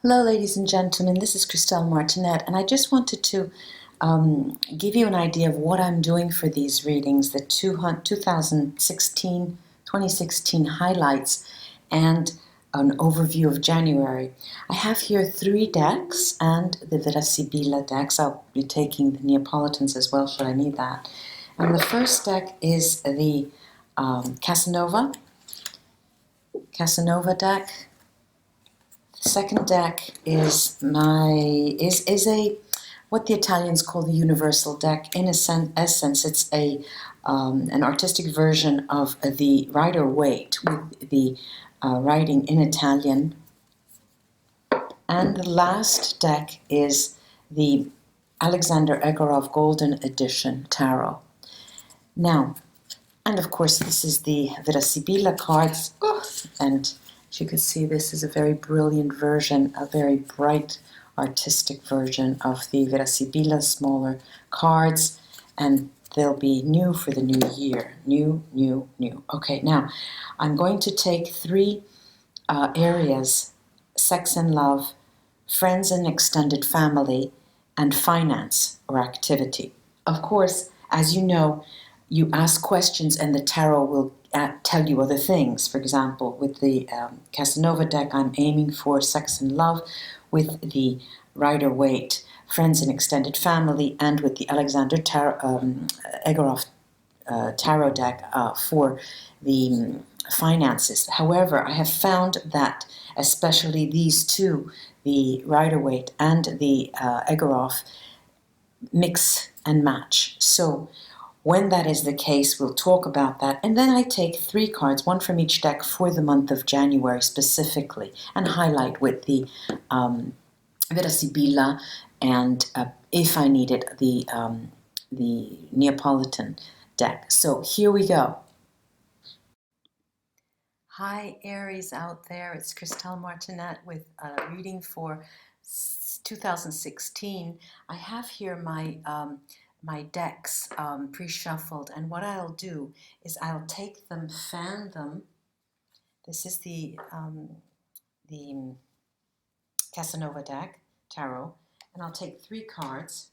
Hello, ladies and gentlemen. This is Christell Martinette, and I just wanted to give you an idea of what I'm doing for these readings, the 2016 highlights, and an overview of January. I have here 3 decks and the Virasibila decks. I'll be taking the Neapolitans as well, should I need that. And the first deck is the Casanova deck. The second deck is what the Italians call the universal deck. In essence, it's an artistic version of the Rider-Waite with the writing in Italian. And the last deck is the Alexander Egorov Golden Edition Tarot. Now, and of course, this is the Virasibila cards, and as you can see, this is a very brilliant version, a very bright artistic version of the Virasibila smaller cards, and they'll be new for the new year. New. Okay, now I'm going to take 3 areas: sex and love, friends and extended family, and finance or activity. Of course, as you know, you ask questions and the tarot will tell you other things. For example, with the Casanova deck, I'm aiming for sex and love. With the Rider-Waite, friends and extended family, and with the Alexander Egorov tarot deck for the finances. However, I have found that especially these 2, the Rider-Waite and the Egorov, mix and match. So when that is the case, we'll talk about that. And then I take 3 cards, 1 from each deck, for the month of January specifically, and highlight with the Virasibila and, if I need it, the Neapolitan deck. So here we go. Hi, Aries out there. It's Christell Martinette with a reading for 2016. I have here my my decks pre-shuffled, and what I'll do is I'll take them, fan them. This is the Casanova deck, tarot, and I'll take 3 cards.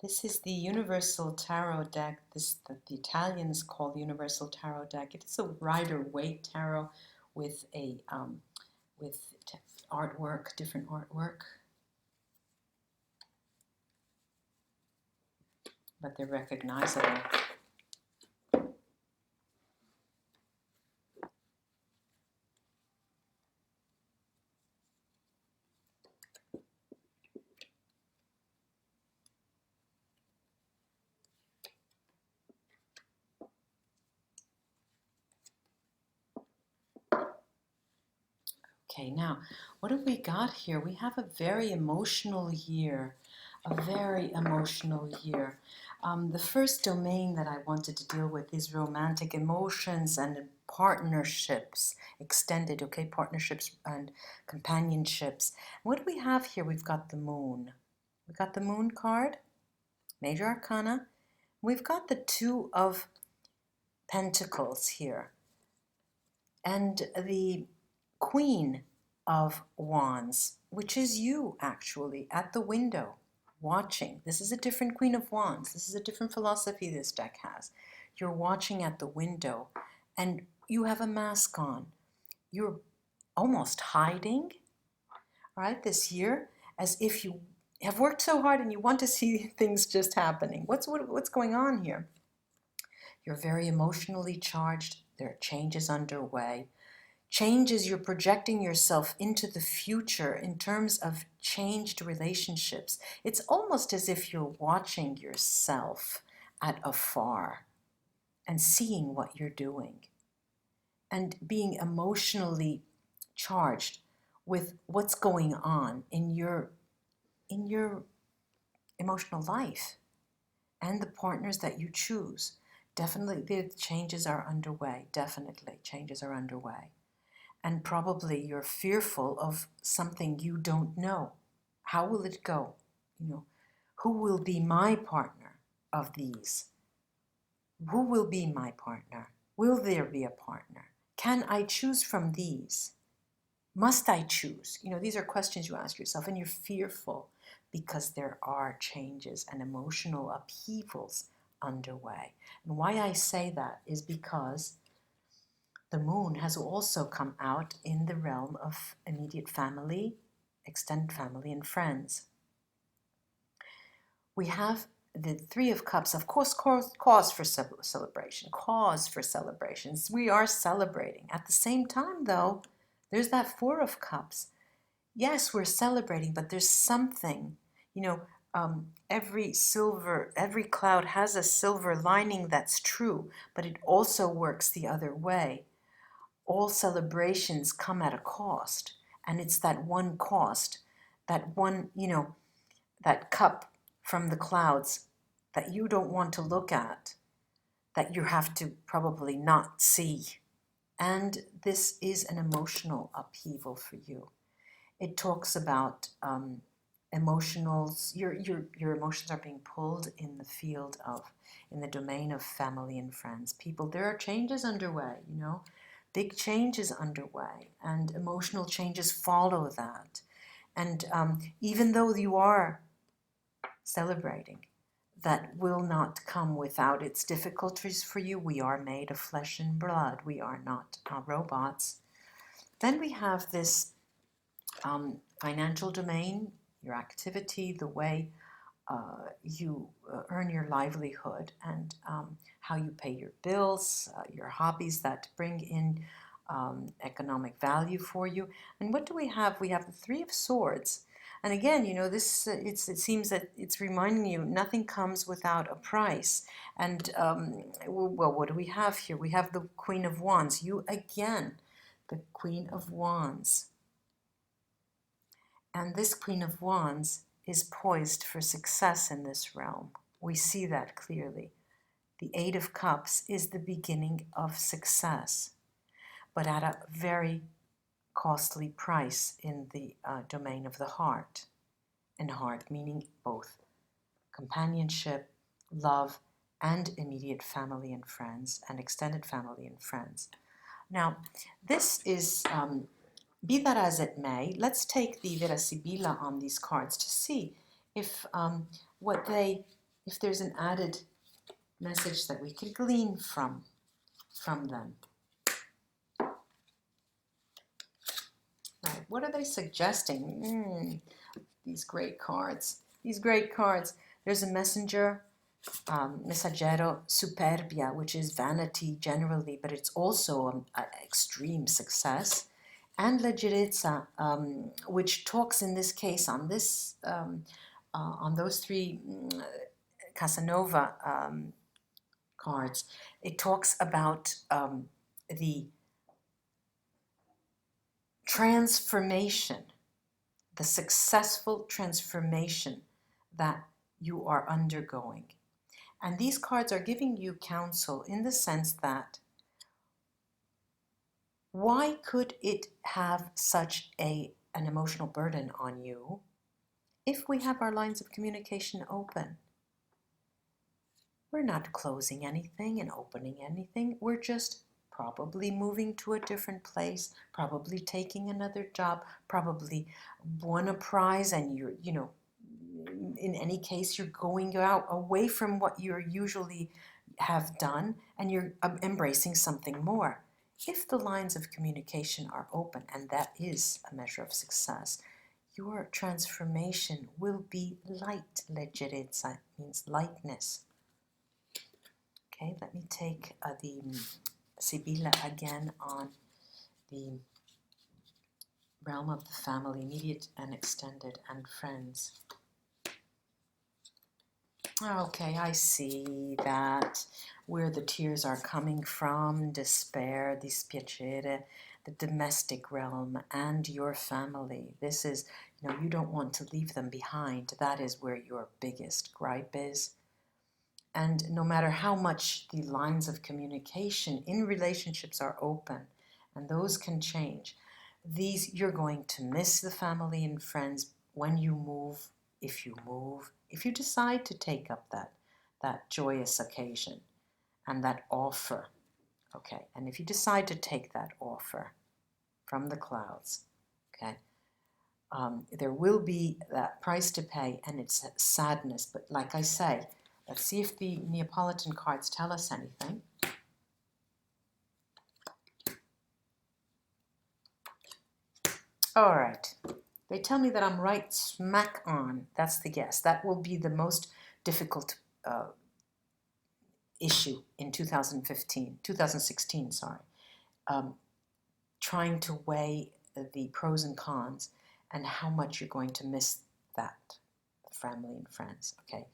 This is the Universal Tarot deck. This that the Italians call the Universal Tarot deck. It is a Rider-Waite tarot with a artwork, different artwork, but they're recognizable. Okay, now, what have we got here? We have a very emotional year, a very emotional year. The first domain that I wanted to deal with is romantic emotions and partnerships, extended, okay, partnerships and companionships. What do we have here? We've got the moon. We've got the moon card, major arcana. We've got the 2 of Pentacles here, and the Queen of Wands, which is you actually at the window watching. This is a different Queen of Wands. This is a different philosophy this deck has. You're watching at the window and you have a mask on. You're almost hiding, right, this year, as if you have worked so hard and you want to see things just happening. What's going on here? You're very emotionally charged. There are changes underway. Changes, you're projecting yourself into the future in terms of changed relationships. It's almost as if you're watching yourself at afar and seeing what you're doing and being emotionally charged with what's going on in your emotional life and the partners that you choose. Definitely the changes are underway. Definitely changes are underway. And probably you're fearful of something you don't know. How will it go? Who will be my partner of these? Who will be my partner? Will there be a partner? Can I choose from these? Must I choose? These are questions you ask yourself, and you're fearful because there are changes and emotional upheavals underway. And why I say that is because the moon has also come out in the realm of immediate family, extended family, and friends. We have the Three of Cups, of course, cause for celebration, cause for celebrations. We are celebrating. At the same time, though, there's that Four of Cups. Yes, we're celebrating, but there's something, every cloud has a silver lining, that's true, but it also works the other way. All celebrations come at a cost, and it's that one cost, that one, that cup from the clouds that you don't want to look at, that you have to probably not see. And this is an emotional upheaval for you. It talks about emotionals. Your emotions are being pulled in the field of, in the domain of family and friends. People, there are changes underway, big changes underway, and emotional changes follow that. And even though you are celebrating, that will not come without its difficulties for you. We are made of flesh and blood. We are not robots. Then we have this financial domain, your activity, the way you earn your livelihood, and how you pay your bills, your hobbies that bring in economic value for you. And what do we have? We have the Three of Swords. And again, this it seems that it's reminding you nothing comes without a price. And well, what do we have here? We have the Queen of Wands. You again, the Queen of Wands. And this Queen of Wands is poised for success in this realm. We see that clearly. The Eight of Cups is the beginning of success, but at a very costly price in the domain of the heart. And heart meaning both companionship, love, and immediate family and friends, and extended family and friends. Now, this is, be that as it may, let's take the Vera Sibilla on these cards to see if if there's an added message that we could glean from them. Right, what are they suggesting? These great cards. There's a messenger, messaggero superbia, which is vanity generally, but it's also an extreme success. And leggerezza, which talks in this case on this on those three Casanova cards. It talks about the transformation, the successful transformation that you are undergoing. And these cards are giving you counsel in the sense that why could it have such an emotional burden on you if we have our lines of communication open? We're not closing anything and opening anything. We're just probably moving to a different place, probably taking another job, probably won a prize, and you're, in any case, you're going out away from what you usually have done, and you're embracing something more. If the lines of communication are open, and that is a measure of success, your transformation will be light. Leggerezza means lightness. Okay, let me take the Sibilla again on the realm of the family, immediate and extended, and friends. Okay, I see that where the tears are coming from, despair, dispiacere, the domestic realm, and your family. This is, you don't want to leave them behind. That is where your biggest gripe is. And no matter how much the lines of communication in relationships are open, and those can change, you're going to miss the family and friends when you move, if you decide to take up that joyous occasion and that offer, okay, and if you decide to take that offer from the clouds, okay, there will be that price to pay, and it's sadness. But like I say, let's see if the Neapolitan cards tell us anything. All right. They tell me that I'm right smack on. That's the guess. That will be the most difficult issue in 2016, sorry. Trying to weigh the pros and cons and how much you're going to miss that, family and friends, okay?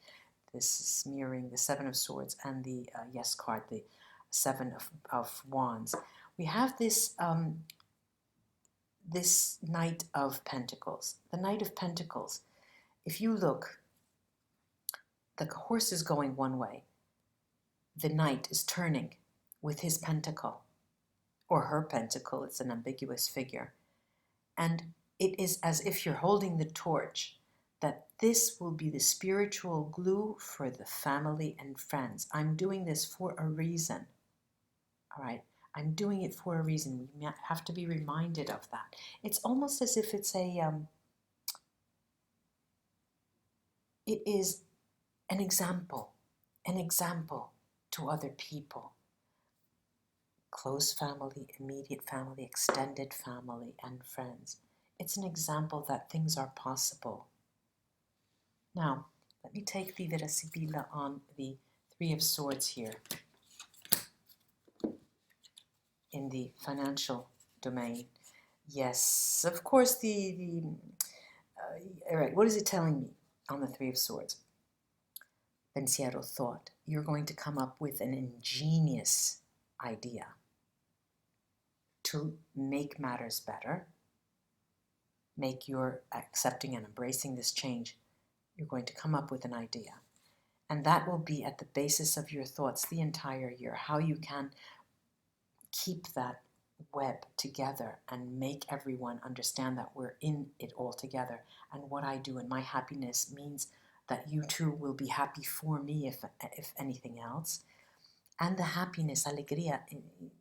This is mirroring the Seven of Swords and the Yes card, the Seven of Wands. We have this this Knight of Pentacles. The Knight of Pentacles, if you look, the horse is going one way. The knight is turning with his pentacle, or her pentacle, it's an ambiguous figure. And it is as if you're holding the torch, that this will be the spiritual glue for the family and friends. I'm doing this for a reason, all right? I'm doing it for a reason. We have to be reminded of that. It's almost as if it's it is an example to other people. Close family, immediate family, extended family, and friends. It's an example that things are possible. Now, let me take the Vera Sibilla on the Three of Swords here in the financial domain. Yes, of course, all right, what is it telling me on the Three of Swords? Pensiero, thought. You're going to come up with an ingenious idea to make matters better, make your accepting and embracing this change. You're going to come up with an idea. And that will be at the basis of your thoughts the entire year, how you can keep that web together and make everyone understand that we're in it all together. And what I do and my happiness means that you too will be happy for me, if anything else. And the happiness, alegría,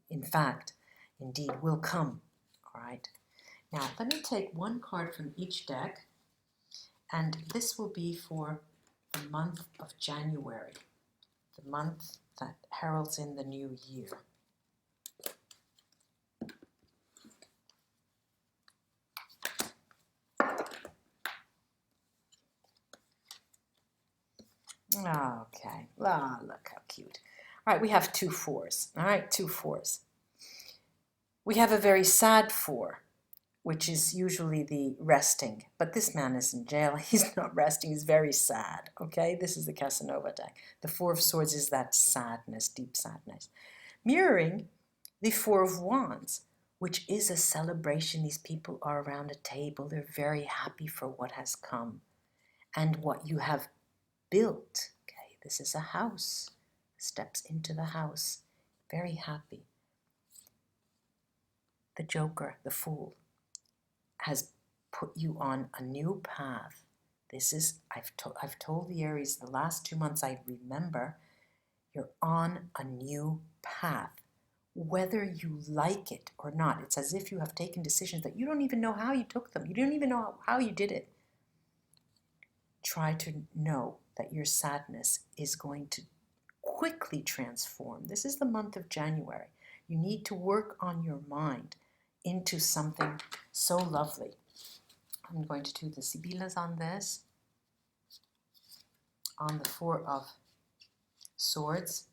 in fact, indeed, will come. All right. Now, let me take one card from each deck, and this will be for the month of January, the month that heralds in the new year. Okay, look how cute. All right, we have 2 4s. All right, 2 4s. We have a very sad 4, which is usually the resting. But this man is in jail. He's not resting. He's very sad, okay? This is the Casanova deck. The 4 of Swords is that sadness, deep sadness. Mirroring the 4 of Wands, which is a celebration. These people are around a table. They're very happy for what has come and what you have built. Okay, this is a house. Steps into the house. Very happy. The Joker, the Fool, has put you on a new path. This is, I've told the Aries the last 2 months, I remember, you're on a new path. Whether you like it or not, it's as if you have taken decisions that you don't even know how you took them. You don't even know how you did it. Try to know that your sadness is going to quickly transform. This is the month of January. You need to work on your mind into something so lovely. I'm going to do the Sibillas on this, on the 4 of Swords.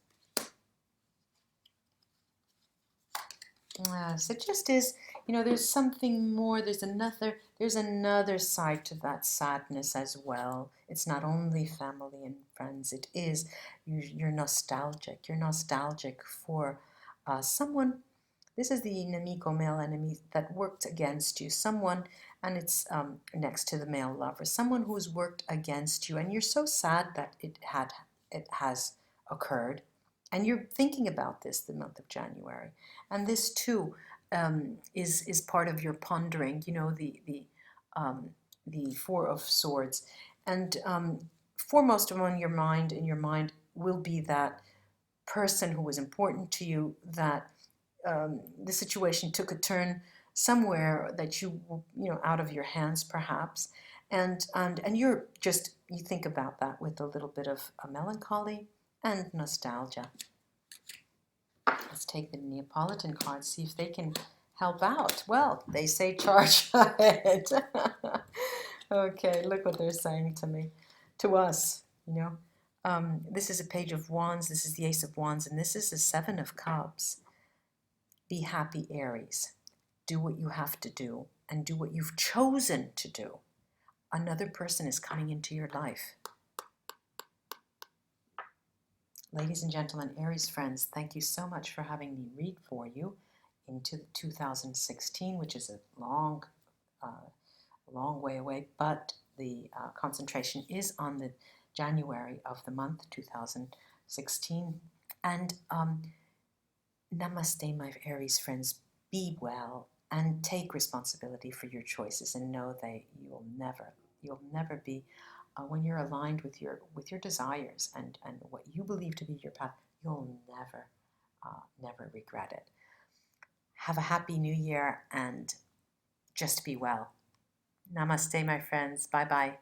So it just is, there's something more, there's another side to that sadness as well. It's not only family and friends, it is, you're nostalgic. You're nostalgic for someone. This is the nemico, male enemy, that worked against you. Someone, and it's next to the male lover, someone who's worked against you, and you're so sad that it has occurred. And you're thinking about this the month of January. And this too is part of your pondering, the Four of Swords. And foremost in your mind will be that person who was important to you, that the situation took a turn somewhere that you out of your hands perhaps, and you think about that with a little bit of a melancholy and nostalgia. Let's take the Neapolitan cards, see if they can help out. Well, they say charge ahead. Okay, look what they're saying to us, this is a Page of Wands, this is the Ace of Wands, and this is the Seven of Cups. Be happy, Aries. Do what you have to do and do what you've chosen to do. Another person is coming into your life. Ladies and gentlemen, Aries friends, thank you so much for having me read for you into 2016, which is a long way away, but the concentration is on the January of the month 2016. And namaste, my Aries friends. Be well and take responsibility for your choices, and know that you'll never be when you're aligned with your desires and what you believe to be your path. You'll never regret it. Have a happy new year and just be well. Namaste, my friends. Bye bye.